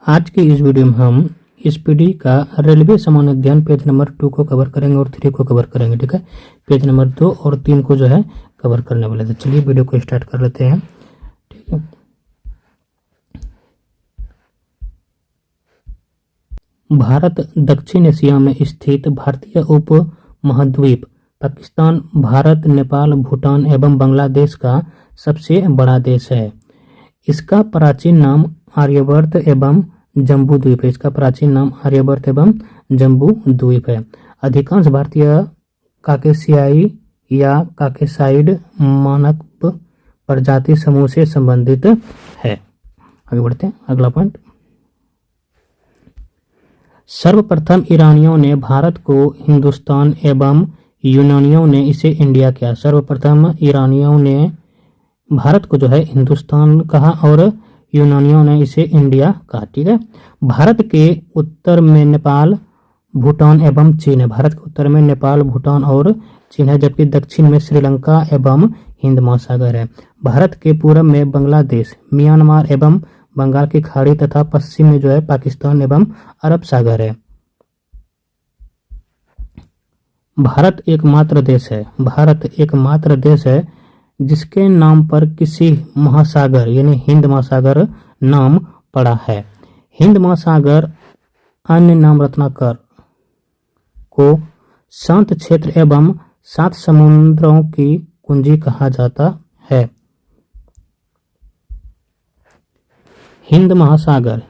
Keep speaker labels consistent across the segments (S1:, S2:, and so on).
S1: आज की इस वीडियो में हम स्पीडी का रेलवे सामान्य अध्ययन पेज नंबर 2 को कवर करेंगे और 3 को कवर करेंगे। ठीक है, पेज नंबर 2 और 3 को जो है कवर करने वाले थे। चलिए वीडियो को स्टार्ट कर लेते हैं। ठीक है, भारत दक्षिण एशिया में स्थित भारतीय उप महाद्वीप पाकिस्तान, भारत, नेपाल, भूटान एवं बांग्लादेश का सबसे बड़ा देश है। इसका प्राचीन नाम आर्यवर्त एवं जम्बू द्वीप है। इसका प्राचीन नाम आर्यवर्त एवं जम्बू द्वीप है। अधिकांश भारतीय काकेशियाई या काकेसाइड मानक प्रजाति समूह से संबंधित है। आगे बढ़ते हैं, अगला पॉइंट। सर्वप्रथम ईरानियों ने भारत को हिंदुस्तान एवं यूनानियों ने इसे इंडिया किया। सर्वप्रथम ईरानियों ने भारत को जो है हिंदुस्तान कहा और यूनानियों ने इसे इंडिया कहा। ठीक है, भारत के उत्तर में नेपाल, भूटान एवं चीन है। भारत के उत्तर में नेपाल, भूटान और चीन है, जबकि दक्षिण में श्रीलंका एवं हिंद महासागर है। भारत के पूर्व में बांग्लादेश, म्यांमार एवं बंगाल की खाड़ी तथा पश्चिम में जो है पाकिस्तान एवं अरब सागर है। भारत एकमात्र देश है। भारत एकमात्र देश है जिसके नाम पर किसी महासागर यानी हिंद महासागर नाम पड़ा है। हिंद महासागर अन्य नाम रत्नाकर को शांत क्षेत्र एवं 7 समुद्रों की कुंजी कहा जाता है। हिंद महासागर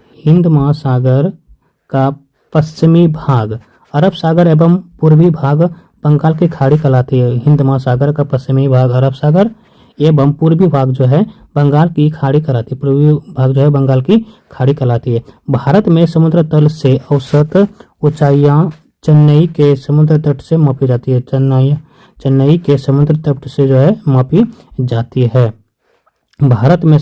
S1: का पश्चिमी भाग अरब सागर एवं पूर्वी भाग बंगाल की खाड़ी कहलाती है। हिंद महासागर का पश्चिमी भाग अरब सागर एवं पूर्वी भाग जो है बंगाल की खाड़ी कहलाती है। पूर्वी भाग जो है बंगाल की खाड़ी कहलाती है। भारत में समुद्र तल से औसत ऊंचाइयां चेन्नई के समुद्र तट से मापी जाती है। चेन्नई के समुद्र तट से जो है मापी जाती है। भारत में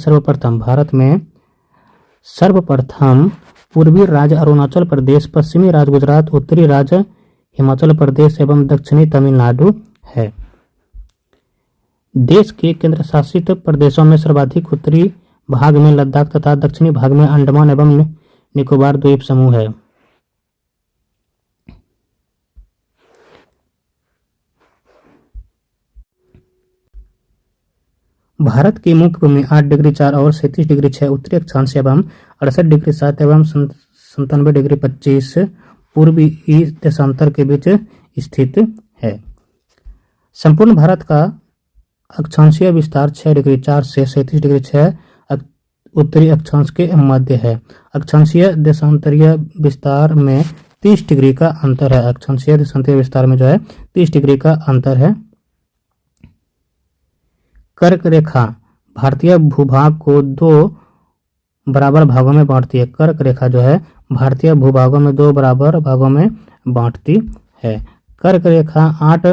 S1: सर्वप्रथम पूर्वी राज्य अरुणाचल प्रदेश, पश्चिमी राज्य गुजरात, उत्तरी राज्य हिमाचल प्रदेश एवं दक्षिणी तमिलनाडु है। देश के केंद्र शासित प्रदेशों में सर्वाधिक उत्तरी भाग में लद्दाख तथा दक्षिणी भाग में अंडमान एवं निकोबार द्वीप समूह है। भारत की मुख्य भूमि 8 डिग्री 4 और 37 डिग्री 6 उत्तरी अक्षांश एवं 68 डिग्री 7 एवं 97 डिग्री 25 पूर्वी देशांतर के बीच स्थित है। संपूर्ण भारत का अक्षांशीय विस्तार 6 डिग्री 4 से 37 डिग्री 6 उत्तरी अक्षांश के मध्य है। अक्षांशीय देशांतरीय विस्तार में 30 डिग्री का अंतर है। अक्षांशीय देशांतरीय विस्तार में जो है 30 डिग्री का अंतर है। कर्क रेखा भारतीय भूभाग को 2 बराबर भागों में बांटती है। कर्क रेखा जो है भारतीय भूभागों में 2 बराबर भागों में बांटती है। कर्क रेखा 8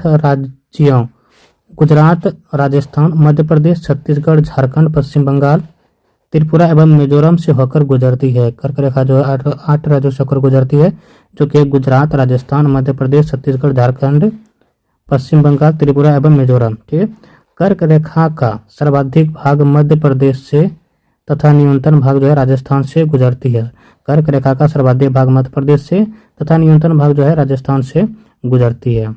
S1: राज्यों गुजरात, राजस्थान, मध्य प्रदेश, छत्तीसगढ़, झारखंड, पश्चिम बंगाल, त्रिपुरा एवं मिजोरम से होकर गुजरती है। कर्क रेखा जो है 8 राज्यों से होकर गुजरती है, जो कि गुजरात, राजस्थान, मध्य प्रदेश, छत्तीसगढ़, झारखंड, पश्चिम बंगाल, त्रिपुरा एवं मिजोरम। ठीक है, कर्क रेखा का सर्वाधिक भाग मध्य प्रदेश से तथा न्यूनतम भाग जो है राजस्थान से गुजरती है। कर्क रेखा का सर्वाधिक भाग मध्य प्रदेश से तथा न्यूनतम भाग जो है राजस्थान से गुजरती है।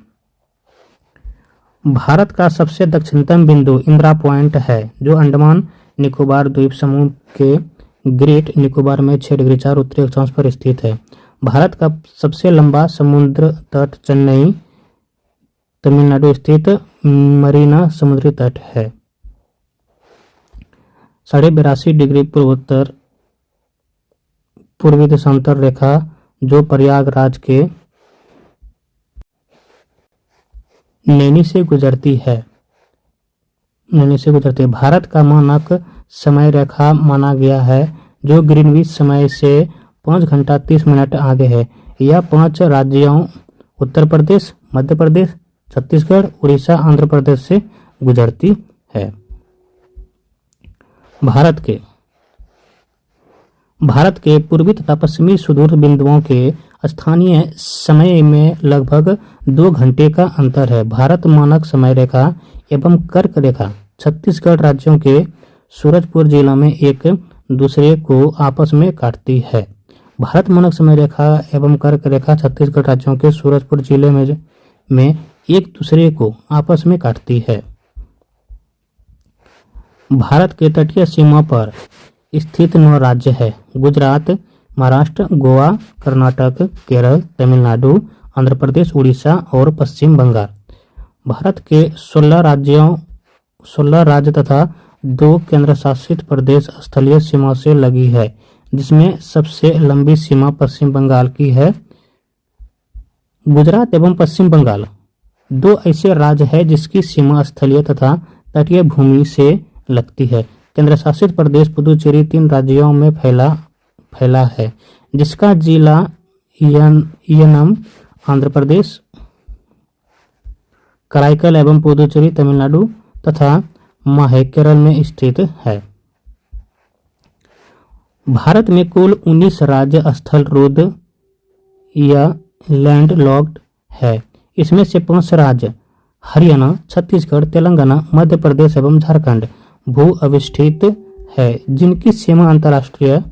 S1: भारत का सबसे दक्षिणतम बिंदु इंदिरा पॉइंट है, जो अंडमान निकोबार द्वीप समूह के ग्रेट निकोबार में 6 डिग्री 4 उत्तरी अक्षांश पर स्थित है। भारत का सबसे लंबा समुद्र तट चेन्नई तमिलनाडु स्थित मरीना समुद्री तट है। 82.5 डिग्री पूर्वोत्तर पूर्वी देशांतर रेखा जो प्रयागराज के नैनी से गुजरती है। भारत का मानक समय रेखा माना गया है, जो ग्रीनविच समय से 5 घंटा 30 मिनट आगे है। यह 5 राज्यों उत्तर प्रदेश, मध्य प्रदेश, छत्तीसगढ़, उड़ीसा, आंध्र प्रदेश से गुजरती है। भारत के पूर्वी तथा पश्चिमी सुदूर बिंदुओं के स्थानीय समय में लगभग 2 घंटे का अंतर है। भारत मानक समय रेखा एवं कर्क रेखा छत्तीसगढ़ राज्यों के सूरजपुर जिला में एक दूसरे को आपस में काटती है। भारत मानक समय रेखा एवं कर्क रेखा छत्तीसगढ़ राज्यों के सूरजपुर जिले में एक दूसरे को आपस में काटती है। भारत के तटीय सीमा पर स्थित 9 राज्य है: गुजरात, महाराष्ट्र, गोवा, कर्नाटक, केरल, तमिलनाडु, आंध्र प्रदेश, उड़ीसा और पश्चिम बंगाल। भारत के 16 राज्य तथा 2 केंद्र शासित प्रदेश स्थलीय सीमा से लगी है, जिसमें सबसे लंबी सीमा पश्चिम बंगाल की है। गुजरात एवं पश्चिम बंगाल 2 ऐसे राज्य हैं जिसकी सीमा स्थलीय तथा तटीय भूमि से लगती है। केंद्र शासित प्रदेश पुदुचेरी 3 राज्यों में फैला है, जिसका जिला यनम आंध्र प्रदेश, कराईकल एवं पुदुचेरी तमिलनाडु तथा माहे केरल में स्थित है। भारत में कुल 19 राज्य स्थल रुद्ध या लैंडलॉक्ड है। इसमें से 5 राज्य हरियाणा, छत्तीसगढ़, तेलंगाना, मध्य प्रदेश एवं झारखंड भू अविष्ठित है, जिनकी सीमा अंतर्राष्ट्रीय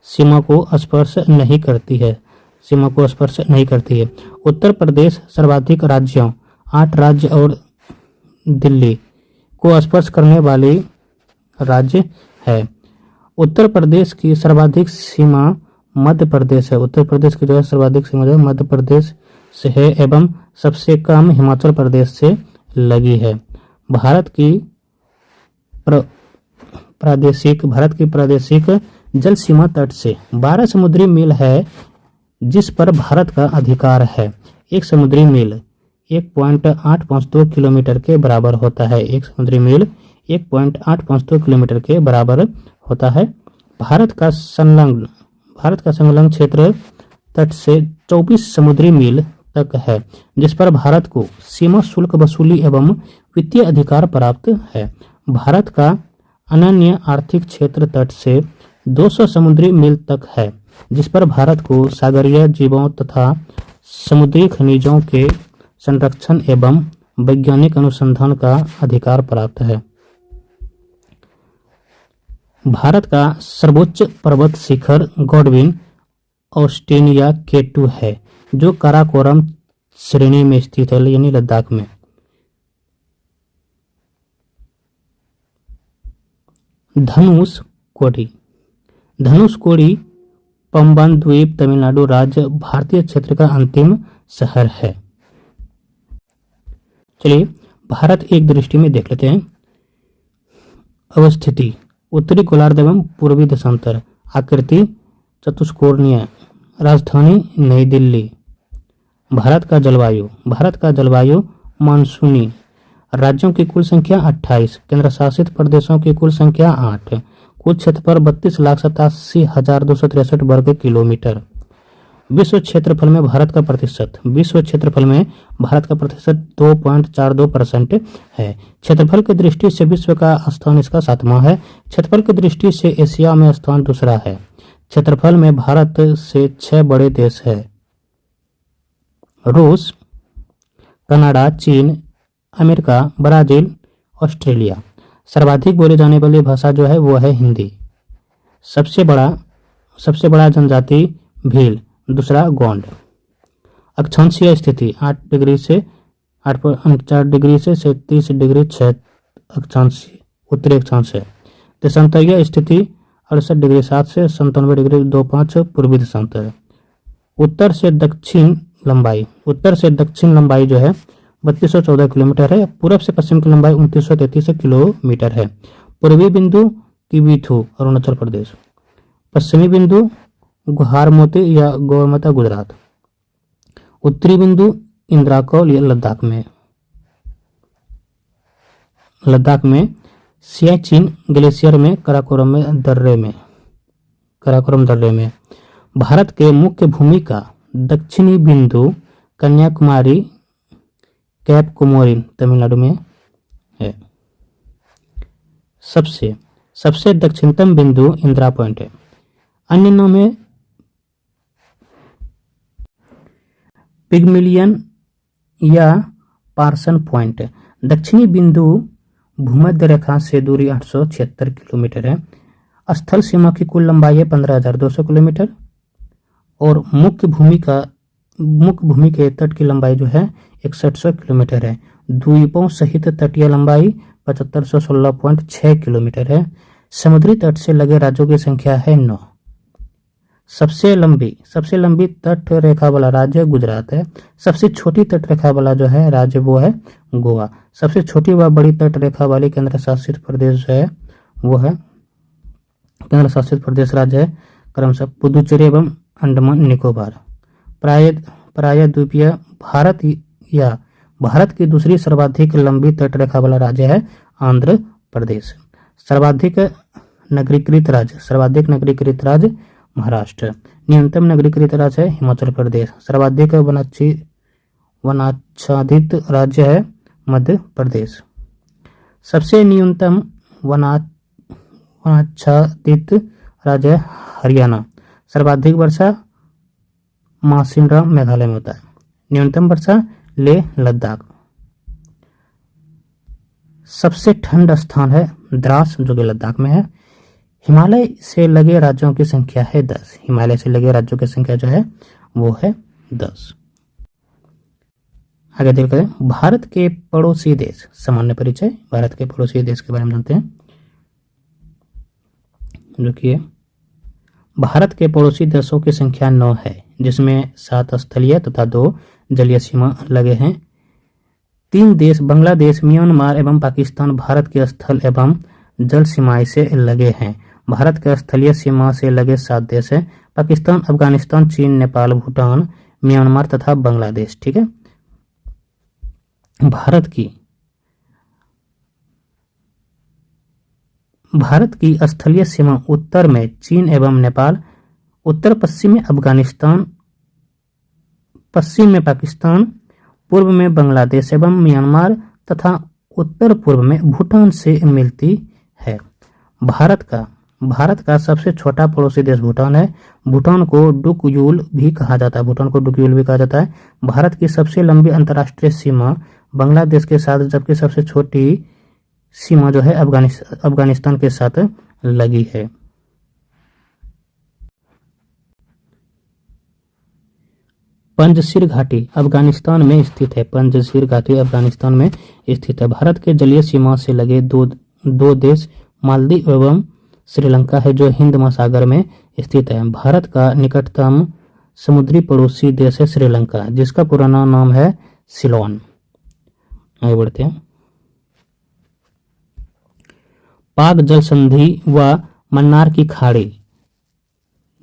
S1: सीमा को स्पर्श नहीं करती है। उत्तर प्रदेश सर्वाधिक राज्यों 8 राज्य और दिल्ली को स्पर्श करने वाली राज्य है। उत्तर प्रदेश की सर्वाधिक सीमा मध्य प्रदेश है। उत्तर प्रदेश की जो है सर्वाधिक सीमा जो है मध्य प्रदेश से है एवं सबसे कम हिमाचल प्रदेश से लगी है। भारत की प्रादेशिक जल सीमा तट से 12 समुद्री मील है, जिस पर भारत का अधिकार है। एक समुद्री मील 1.852 किलोमीटर के बराबर होता है। एक समुद्री मील 1.852 किलोमीटर के बराबर होता है। भारत का संलग्न क्षेत्र तट से 24 समुद्री मील तक है, जिस पर भारत को सीमा शुल्क वसूली एवं वित्तीय अधिकार प्राप्त है। भारत का अनन्य आर्थिक क्षेत्र तट से 200 समुद्री मील तक है, जिस पर भारत को सागरीय जीवों तथा समुद्री खनिजों के संरक्षण एवं वैज्ञानिक अनुसंधान का अधिकार प्राप्त है। भारत का सर्वोच्च पर्वत शिखर गॉडविन ऑस्ट्रेलिया K2 है, जो काराकोरम श्रेणी में स्थित है, यानी लद्दाख में। धनुषकोडी पंबन द्वीप तमिलनाडु राज्य भारतीय क्षेत्र का अंतिम शहर है। चलिए भारत एक दृष्टि में देख लेते हैं। अवस्थिति उत्तरी गोलार्ध एवं पूर्वी देशांतर, आकृति चतुष्कोणीय, राजधानी नई दिल्ली। भारत का जलवायु मानसूनी। राज्यों की कुल संख्या 28, केंद्र शासित प्रदेशों की कुल संख्या 8, कुल क्षेत्रफल 32,87,263 वर्ग किलोमीटर। विश्व क्षेत्रफल में भारत का प्रतिशत 2.42% है। क्षेत्रफल की दृष्टि से विश्व का स्थान इसका 7वां है। क्षेत्रफल की दृष्टि से एशिया में स्थान 2 है। क्षेत्रफल में भारत से 6 बड़े देश है: रूस, कनाडा, चीन, अमेरिका, ब्राजील, ऑस्ट्रेलिया। सर्वाधिक बोली जाने वाली भाषा जो है वो है हिंदी। सबसे बड़ा जनजाति भील, दूसरा गोंड। अक्षांशीय स्थिति 8 डिग्री से 8.4 डिग्री से 37 डिग्री 6 अक्षांश उत्तरी अक्षांश है। देशांतरीय स्थिति 68 डिग्री 7 से 97 डिग्री 25 पूर्वी देशांतर। उत्तर से दक्षिण लंबाई जो है 3214 किलोमीटर है। पूर्व से पश्चिम की लंबाई 2933 किलोमीटर है। पूर्वी बिंदु किबीथू अरुणाचल प्रदेश, पश्चिमी बिंदु गुहारमोती या गौरमाता गुजरात, उत्तरी बिंदु इंद्राकौल लद्दाख में, सियाचिन ग्लेशियर में, काराकोरम दर्रे में। भारत के मुख्य भूमि का दक्षिणी बिंदु कन्याकुमारी कैप कोमोरिन तमिलनाडु में है। सबसे दक्षिणतम बिंदु इंदिरा पॉइंट है। अन्य नाम है पिगमिलियन या पार्सन पॉइंट। दक्षिणी बिंदु भूमध्य रेखा से दूरी 876 किलोमीटर है। स्थल सीमा की कुल लंबाई है 15,200 किलोमीटर और मुख्य भूमि के तट की लंबाई जो है 6100 किलोमीटर है। द्वीपों सहित तटीय लंबाई 7516.6 किलोमीटर है। समुद्री तट से लगे राज्यों की संख्या है 9। सबसे लंबी तट रेखा वाला राज्य गुजरात है। सबसे छोटी तट रेखा वाला जो है राज्य वो है गोवा। सबसे छोटी व बड़ी तट रेखा वाली केंद्र शासित प्रदेश जो है वो है केंद्र शासित प्रदेश राज्य है क्रमशः पुदुचेरी एवं अंडमान निकोबार। प्रायद्वीपीय भारत की दूसरी सर्वाधिक लंबी तट रेखा वाला राज्य है आंध्र प्रदेश। सर्वाधिक नगरीकृत राज्य महाराष्ट्र। न्यूनतम नगरीकृत राज्य है हिमाचल प्रदेश। सर्वाधिक वनाच्छादित राज्य है मध्य प्रदेश। सबसे न्यूनतम वनाच्छादित राज्य है हरियाणा। सर्वाधिक वर्षा मासिनराम मेघालय में होता है। न्यूनतम वर्षा लेह लद्दाख। सबसे ठंड स्थान है द्रास जो कि लद्दाख में है। हिमालय से लगे राज्यों की संख्या है 10। हिमालय से लगे राज्यों की संख्या जो है वो है 10। आगे देखते हैं भारत के पड़ोसी देश। सामान्य परिचय। भारत के पड़ोसी देश के बारे में जानते हैं जो कि भारत के पड़ोसी देशों की संख्या 9 है, जिसमें 7 स्थलीय तथा 2 जलीय सीमा लगे हैं। 3 देश बांग्लादेश, म्यांमार एवं पाकिस्तान भारत के स्थल एवं जल सीमाएं से लगे हैं। भारत के स्थलीय सीमा से लगे 7 देश हैं पाकिस्तान, अफगानिस्तान, चीन, नेपाल, भूटान, म्यांमार तथा बांग्लादेश। ठीक है। भारत की स्थलीय सीमा उत्तर में चीन एवं नेपाल, उत्तर पश्चिम में अफगानिस्तान, पश्चिम में पाकिस्तान, पूर्व में बांग्लादेश एवं म्यांमार तथा उत्तर पूर्व में भूटान से मिलती है। भारत का सबसे छोटा पड़ोसी देश भूटान है। भूटान को डुकयूल भी कहा जाता है। भारत की सबसे लंबी अंतर्राष्ट्रीय सीमा बांग्लादेश के साथ, जबकि सबसे छोटी सीमा जो है अफगानिस्तान के साथ लगी है। पंजशीर घाटी अफगानिस्तान में स्थित है। भारत के जलीय सीमा से लगे दो देश मालदीव एवं श्रीलंका है जो हिंद महासागर में स्थित है। भारत का निकटतम समुद्री पड़ोसी देश है श्रीलंका, जिसका पुराना नाम है सिलोन। आगे बढ़ते हैं। पाक जल संधि व मन्नार की खाड़ी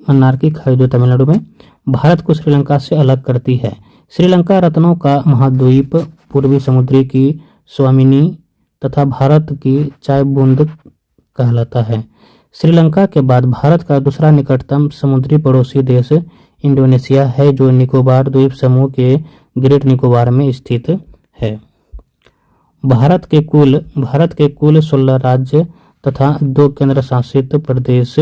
S1: जो तमिलनाडु में भारत को श्रीलंका से अलग करती है। श्रीलंका रत्नों का महाद्वीप, पूर्वी समुद्री की स्वामिनी तथा भारत की चाय बूंद कहलाता है। श्रीलंका के बाद भारत का दूसरा निकटतम समुद्री पड़ोसी देश इंडोनेशिया है, जो निकोबार द्वीप समूह के ग्रेट निकोबार में स्थित है। भारत के कुल 16 राज्य तथा 2 केंद्र शासित प्रदेश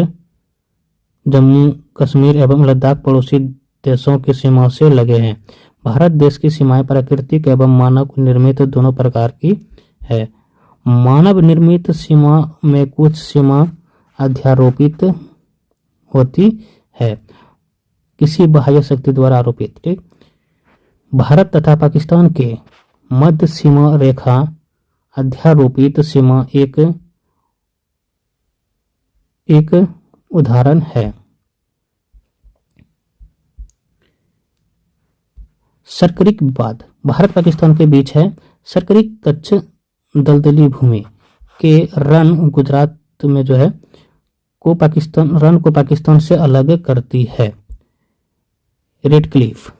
S1: जम्मू कश्मीर एवं लद्दाख पड़ोसी देशों की सीमा से लगे हैं। भारत देश की सीमाएं प्राकृतिक एवं मानव निर्मित दोनों प्रकार की है। मानव निर्मित सीमा में कुछ सीमा अध्यारोपित होती है, किसी बाह्य शक्ति द्वारा आरोपित। ठीक। भारत तथा पाकिस्तान के मध्य सीमा रेखा अध्यारोपित सीमा एक उदाहरण है। सरकरिक विवाद भारत पाकिस्तान के बीच है। सरकरिक कच्छ दलदली भूमि के रन गुजरात में जो है को पाकिस्तान से अलग करती है। रेड क्लिफ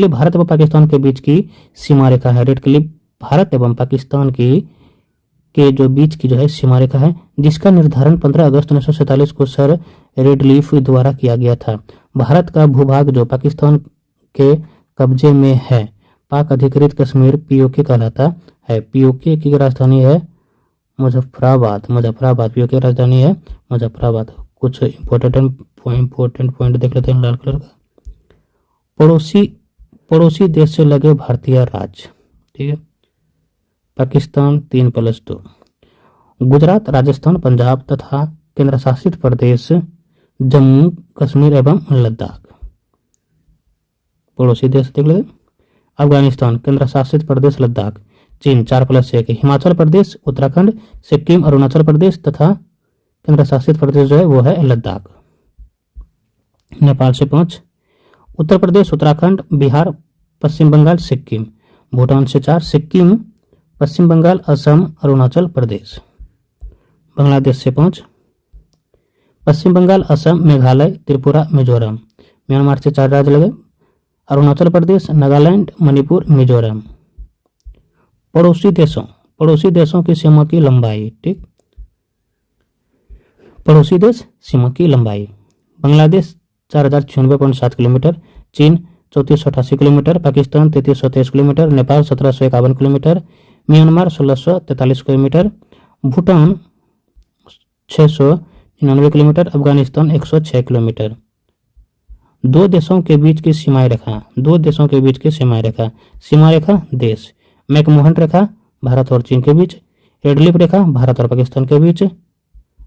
S1: भारत व पाकिस्तान के बीच की सीमा रेखा है। रेड क्लिफ भारत एवं पाकिस्तान के जो बीच की जो है सीमा रेखा है, जिसका निर्धारण 15 अगस्त 1947 को सर रेडक्लिफ द्वारा किया गया था। भारत का भूभाग जो पाकिस्तान के कब्जे में है, पाक अधिकृत कश्मीर पीओके कहलाता है। पीओके की राजधानी है मुजफ्फराबाद। पीओके की राजधानी है मुजफ्फराबाद। कुछ इंपॉर्टेंट पॉइंट देख लेते हैं लाल कलर का। पड़ोसी देश से लगे भारतीय राज्य। ठीक है। पाकिस्तान 3+2, गुजरात, राजस्थान, पंजाब तथा केंद्र शासित प्रदेश जम्मू कश्मीर एवं लद्दाख। पड़ोसी देश देख लेते। अफगानिस्तान केंद्र शासित प्रदेश लद्दाख। चीन 4+1। हिमाचल प्रदेश, उत्तराखंड, सिक्किम, अरुणाचल प्रदेश तथा केंद्र शासित प्रदेश जो है वो है लद्दाख। नेपाल से 5, उत्तर प्रदेश, उत्तराखंड, बिहार, पश्चिम बंगाल, सिक्किम। भूटान से 4, सिक्किम, पश्चिम बंगाल, असम, अरुणाचल प्रदेश। बांग्लादेश से 5, पश्चिम बंगाल, असम, मेघालय, त्रिपुरा, मिजोरम। म्यांमार से 4 राज्य लगे, अरुणाचल प्रदेश, नागालैंड, मणिपुर, मिजोरम। पड़ोसी देशों की सीमा की लंबाई। ठीक, पड़ोसी देश सीमा की लंबाई। बांग्लादेश 4096.7 किलोमीटर, चीन 3488 kilometre, Pakistan 3323 kilometre, Nepal 1751 kilometre, Myanmar 1643 kilometre, Bhutan 699 kilometre, Afghanistan 106 kilometre. दो देशों के बीच की सीमाएं रेखा। सीमा रेखा देश। मैकमोहन रेखा भारत और चीन के बीच। एडलिप रेखा भारत और पाकिस्तान के बीच।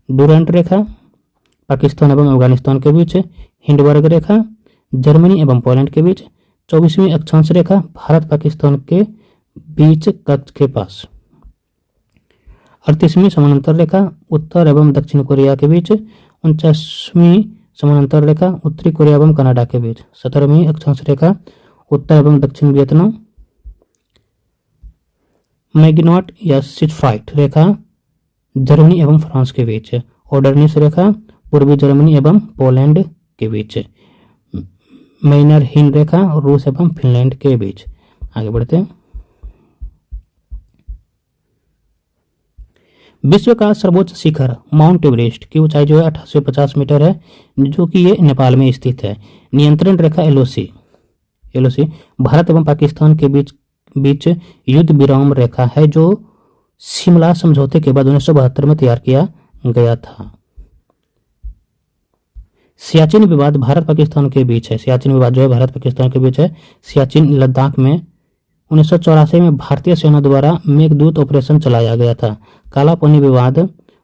S1: डुरंट रेखा पाकिस्तान एवं अफगानिस्तान के बीच। हिंडबर्ग रेखा जर्मनी एवं पोलैंड के बीच। 24वीं अक्षांश रेखा भारत पाकिस्तान के बीच कच्छ के पास। 38वीं समानांतर रेखा उत्तर एवं दक्षिण कोरिया के बीच। 49वीं समानांतर रेखा उत्तरी कोरिया एवं कनाडा के बीच। 17वीं अक्षांश रेखा उत्तर एवं दक्षिण वियतनाम। मैगिनॉट या सिचफाइट रेखा जर्मनी एवं फ्रांस के बीच। ओडरनिस रेखा पूर्वी जर्मनी एवं पोलैंड के बीच। मैनरहिन रेखा रूस एवं फिनलैंड के बीच। आगे बढ़ते हैं। विश्व का सर्वोच्च शिखर माउंट एवरेस्ट की ऊंचाई जो है 1850 मीटर है, जो कि ये नेपाल में स्थित है। नियंत्रण रेखा एलओसी भारत एवं पाकिस्तान के बीच युद्ध विराम रेखा है, जो शिमला समझौते के बाद 1972 में तैयार किया गया था। सियाचिन विवाद भारत पाकिस्तान के बीच है। सियाचिन विवाद जो है भारत पाकिस्तान के बीच है। सियाचिन लद्दाख में 1984 में भारतीय सेना द्वारा मेघदूत ऑपरेशन चलाया गया था। काला पानी विवाद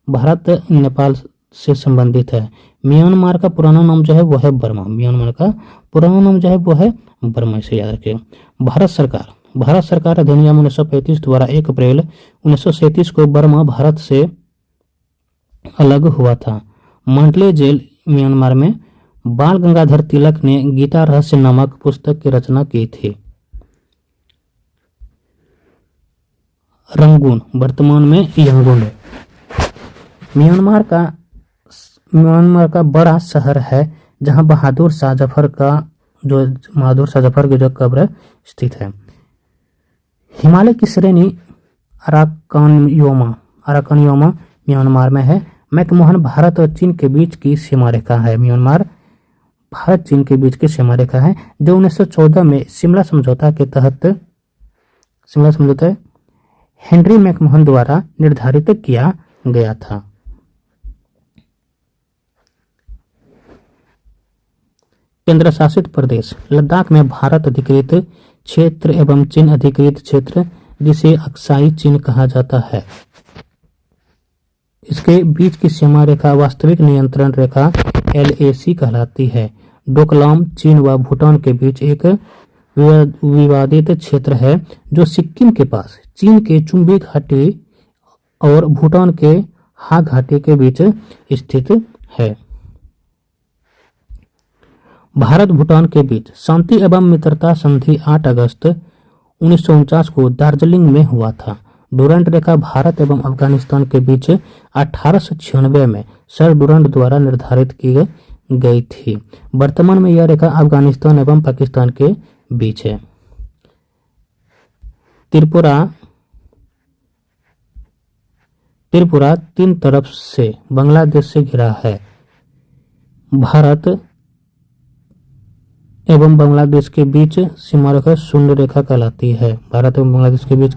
S1: भारत नेपाल से संबंधित है। म्यांमार का पुराना नाम जो है वो है बर्मा। म्यांमार का पुराना नाम जो है वो है बर्मा, इसे याद रखिए। भारत सरकार अधिनियम 1935 द्वारा 1 अप्रैल 1937 को बर्मा भारत से अलग हुआ था। मांडले जेल म्यांमार में बाल गंगाधर तिलक ने गीता रहस्य नामक पुस्तक की रचना की थी। रंगून वर्तमान में यंगून म्यांमार का बड़ा शहर है, जहां बहादुर शाह जफर की जो कब्र स्थित है। हिमालय की श्रेणी अराकानयोमा म्यांमार में है। मैकमोहन भारत और चीन के बीच की सीमा रेखा है। म्यांमार भारत चीन के बीच की सीमा रेखा है, जो 1914 में शिमला समझौता हेनरी मैकमोहन द्वारा निर्धारित किया गया था। केंद्र शासित प्रदेश लद्दाख में भारत अधिकृत क्षेत्र एवं चीन अधिकृत क्षेत्र, जिसे अक्साई चीन कहा जाता है। इसके बीच की सीमा रेखा वास्तविक नियंत्रण रेखा LAC कहलाती है। डोकलाम चीन व भूटान के बीच एक विवादित क्षेत्र है, जो सिक्किम के पास चीन के चुम्बी घाटी और भूटान के हा घाटी के बीच स्थित है। भारत भूटान के बीच शांति एवं मित्रता संधि 8 अगस्त 1949 को दार्जिलिंग में हुआ था। डुरंट रेखा भारत एवं अफगानिस्तान के बीच 1896 में सर डुरंट द्वारा निर्धारित की गई थी। वर्तमान में यह रेखा अफगानिस्तान एवं पाकिस्तान के बीच है। त्रिपुरा 3 तरफ से बांग्लादेश से घिरा है। भारत एवं बांग्लादेश के बीच सीमा रेखा शून्य रेखा कहलाती है। भारत एवं बांग्लादेश के बीच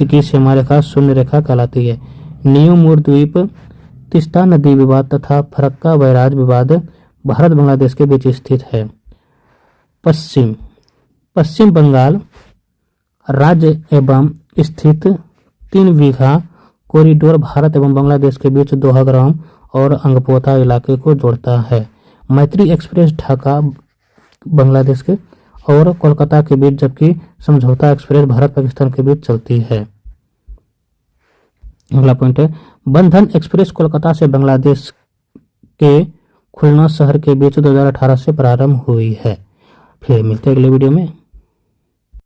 S1: की सीमा रेखा शून्य रेखा कहलाती है। नियोमोर द्वीप, तीस्ता नदी विवाद तथा फरक्का बैराज विवाद भारत बांग्लादेश के बीच स्थित है। पश्चिम बंगाल राज्य एवं स्थित 3 बीघा कॉरिडोर भारत एवं बांग्लादेश के बीच दोहाग्राम और अंगपोता इलाके को जोड़ता है। मैत्री एक्सप्रेस ढाका बांग्लादेश के और कोलकाता के बीच, जबकि समझौता एक्सप्रेस भारत पाकिस्तान के बीच चलती है। अगला पॉइंट है, बंधन एक्सप्रेस कोलकाता से बांग्लादेश के खुलना शहर के बीच 2018 से प्रारंभ हुई है। फिर मिलते हैं अगले वीडियो में।